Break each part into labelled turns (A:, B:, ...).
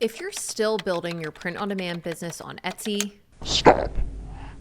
A: If you're still building your print-on-demand business on Etsy,
B: Stop.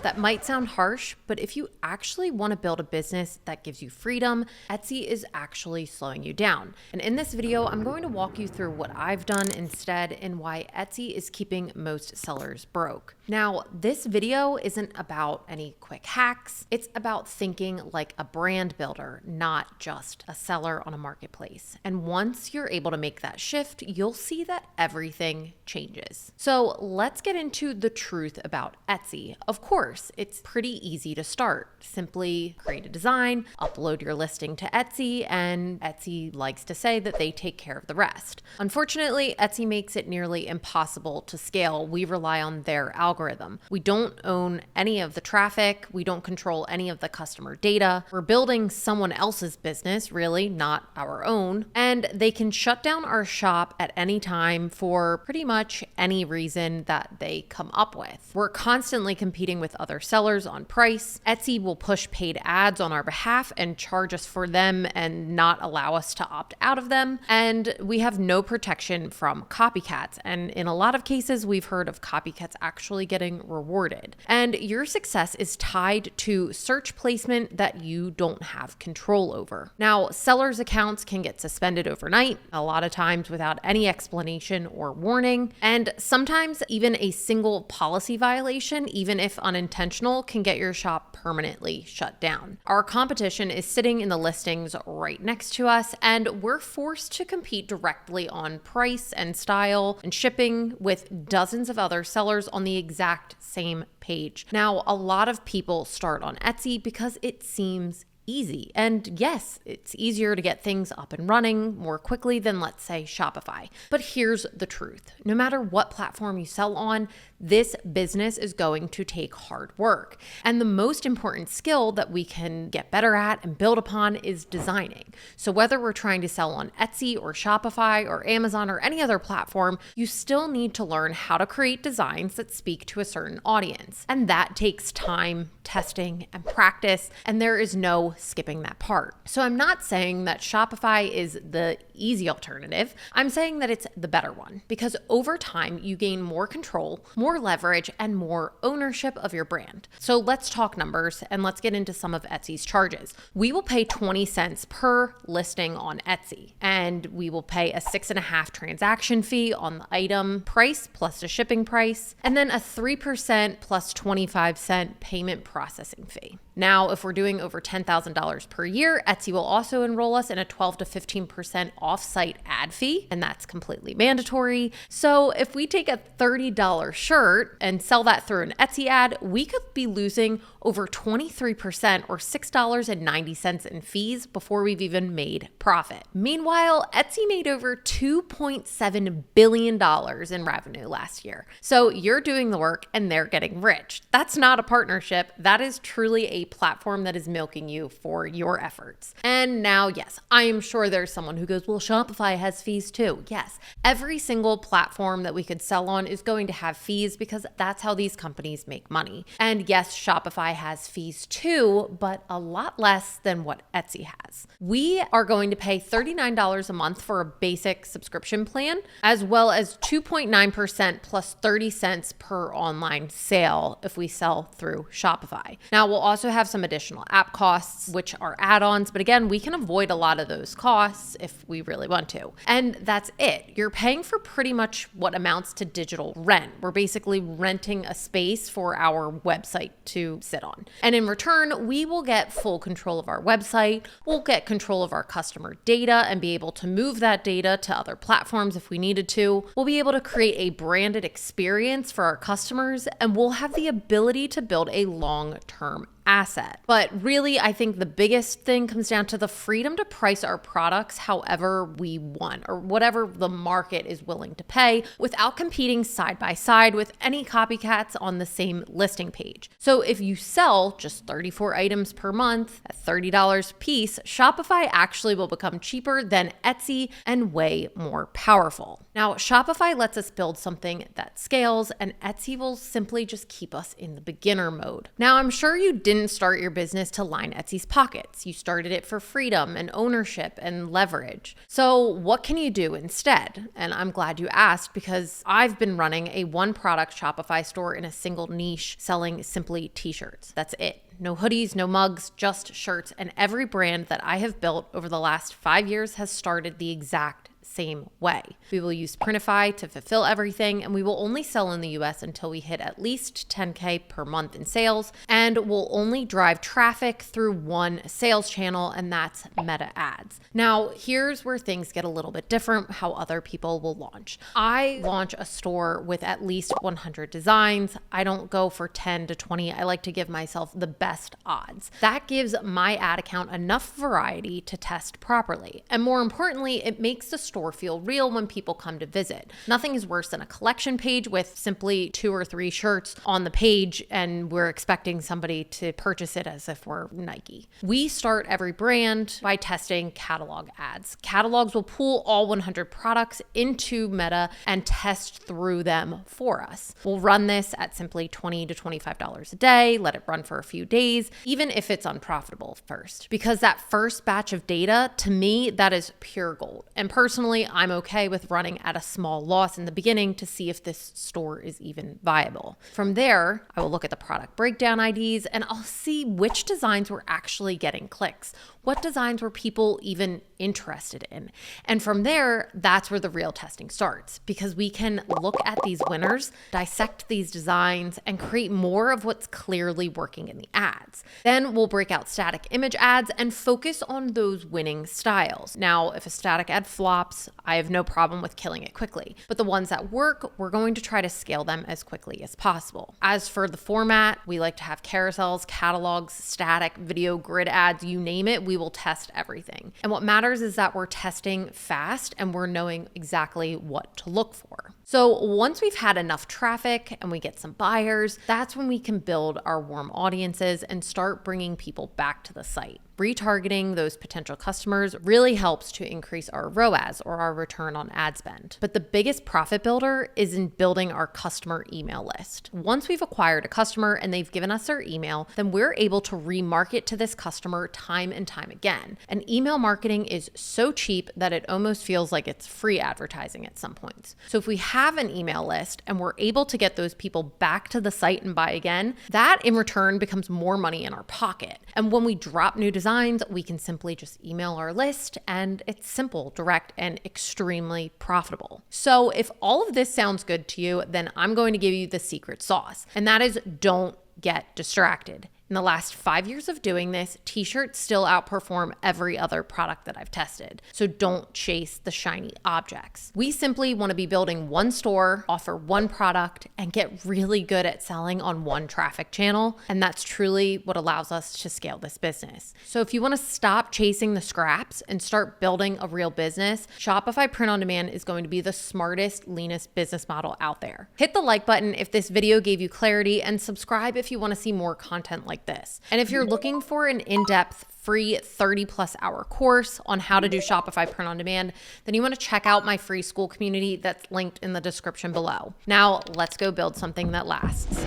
A: that might sound harsh, but if you actually want to build a business that gives you freedom, Etsy is actually slowing you down. And in this video, I'm going to walk you through what I've done instead and why Etsy is keeping most sellers broke. Now, this video isn't about any quick hacks. It's about thinking like a brand builder, not just a seller on a marketplace. And once you're able to make that shift, you'll see that everything changes. So let's get into the truth about Etsy. Of course, it's pretty easy to start. Simply create a design, upload your listing to Etsy, and Etsy likes to say that they take care of the rest. Unfortunately, Etsy makes it nearly impossible to scale. We rely on their algorithm. We don't own any of the traffic. We don't control any of the customer data. We're building someone else's business, really, not our own. And they can shut down our shop at any time for pretty much any reason that they come up with. We're constantly competing with other sellers on price. Etsy will push paid ads on our behalf and charge us for them and not allow us to opt out of them. And we have no protection from copycats. And in a lot of cases, we've heard of copycats actually getting rewarded. And your success is tied to search placement that you don't have control over. Now, sellers' accounts can get suspended overnight, a lot of times without any explanation or warning. And sometimes even a single policy violation, even if unintentional, can get your shop permanently shut down. Our competition is sitting in the listings right next to us, and we're forced to compete directly on price and style and shipping with dozens of other sellers on the exact same page. Now, a lot of people start on Etsy because it seems easy. And yes, it's easier to get things up and running more quickly than, let's say, Shopify. But here's the truth. No matter what platform you sell on, this business is going to take hard work. And the most important skill that we can get better at and build upon is designing. So whether we're trying to sell on Etsy or Shopify or Amazon or any other platform, you still need to learn how to create designs that speak to a certain audience. And that takes time, testing, and practice. And there is no skipping that part. So I'm not saying that Shopify is the easy alternative. I'm saying that it's the better one because over time you gain more control, more leverage, and more ownership of your brand. So let's talk numbers and let's get into some of Etsy's charges. We will pay 20 cents per listing on Etsy, and we will pay a 6.5 transaction fee on the item price plus the shipping price, and then a 3% plus 25-cent payment processing fee. Now, if we're doing over $10,000 per year, Etsy will also enroll us in a 12 to 15% off-site ad fee, and that's completely mandatory. So if we take a $30 shirt and sell that through an Etsy ad, we could be losing over 23% or $6.90 in fees before we've even made profit. Meanwhile, Etsy made over $2.7 billion in revenue last year. So you're doing the work and they're getting rich. That's not a partnership. That is truly a platform that is milking you for your efforts. And now, yes, I am sure there's someone who goes, well, Shopify has fees too. Yes, every single platform that we could sell on is going to have fees because that's how these companies make money. And yes, Shopify has fees too, but a lot less than what Etsy has. We are going to pay $39 a month for a basic subscription plan, as well as 2.9% plus 30 cents per online sale if we sell through Shopify. Now, we'll also have some additional app costs, which are add-ons, but again, we can avoid a lot of those costs if we really want to. And that's it. You're paying for pretty much what amounts to digital rent. We're basically renting a space for our website to sit on. And in return, we will get full control of our website. We'll get control of our customer data and be able to move that data to other platforms if we needed to. We'll be able to create a branded experience for our customers, and we'll have the ability to build a long-term asset. But really, I think the biggest thing comes down to the freedom to price our products however we want or whatever the market is willing to pay without competing side by side with any copycats on the same listing page. So if you sell just 34 items per month at $30 a piece, Shopify actually will become cheaper than Etsy and way more powerful. Now, Shopify lets us build something that scales, and Etsy will simply just keep us in the beginner mode. Now, I'm sure you didn't didn't start your business to line Etsy's pockets. You started it for freedom and ownership and leverage. So what can you do instead? And I'm glad you asked, because I've been running a one-product Shopify store in a single niche selling simply t-shirts. That's it. No hoodies, no mugs, just shirts. And every brand that I have built over the last 5 years has started the exact same way. We will use Printify to fulfill everything, and we will only sell in the US until we hit at least 10K per month in sales, and we'll only drive traffic through one sales channel, and that's Meta ads. Now, here's where things get a little bit different, how other people will launch. I launch a store with at least 100 designs. I don't go for 10 to 20. I like to give myself the best odds. That gives my ad account enough variety to test properly. And more importantly, it makes the store feel real when people come to visit. Nothing is worse than a collection page with simply 2 or 3 shirts on the page, and we're expecting somebody to purchase it as if we're Nike. We start every brand by testing catalog ads. Catalogs will pull all 100 products into Meta and test through them for us. We'll run this at simply $20 to $25 a day, let it run for a few days, even if it's unprofitable first. Because that first batch of data, to me, that is pure gold. And personally, I'm okay with running at a small loss in the beginning to see if this store is even viable. From there, I will look at the product breakdown IDs and I'll see which designs were actually getting clicks. What designs were people even interested in? And from there, that's where the real testing starts, because we can look at these winners, dissect these designs, and create more of what's clearly working in the ads. Then we'll break out static image ads and focus on those winning styles. Now, if a static ad flops, I have no problem with killing it quickly. But the ones that work, we're going to try to scale them as quickly as possible. As for the format, we like to have carousels, catalogs, static, video, grid ads, you name it, we will test everything. And what matters is that we're testing fast and we're knowing exactly what to look for. So once we've had enough traffic and we get some buyers, that's when we can build our warm audiences and start bringing people back to the site. Retargeting those potential customers really helps to increase our ROAS, or our return on ad spend. But the biggest profit builder is in building our customer email list. Once we've acquired a customer and they've given us their email, then we're able to remarket to this customer time and time again. And email marketing is so cheap that it almost feels like it's free advertising at some points. So if we have an email list and we're able to get those people back to the site and buy again, that in return becomes more money in our pocket. And when we drop new designs, we can simply just email our list, and it's simple, direct, and extremely profitable. So if all of this sounds good to you, then I'm going to give you the secret sauce, and that is don't get distracted. In the last 5 years of doing this, t-shirts still outperform every other product that I've tested. So don't chase the shiny objects. We simply want to be building one store, offer one product, and get really good at selling on one traffic channel. And that's truly what allows us to scale this business. So if you want to stop chasing the scraps and start building a real business, Shopify Print on Demand is going to be the smartest, leanest business model out there. Hit the like button if this video gave you clarity, and subscribe if you want to see more content like this. And if you're looking for an in-depth free 30+ hour course on how to do Shopify Print on Demand, then you want to check out my free school community that's linked in the description below. Now, let's go build something that lasts.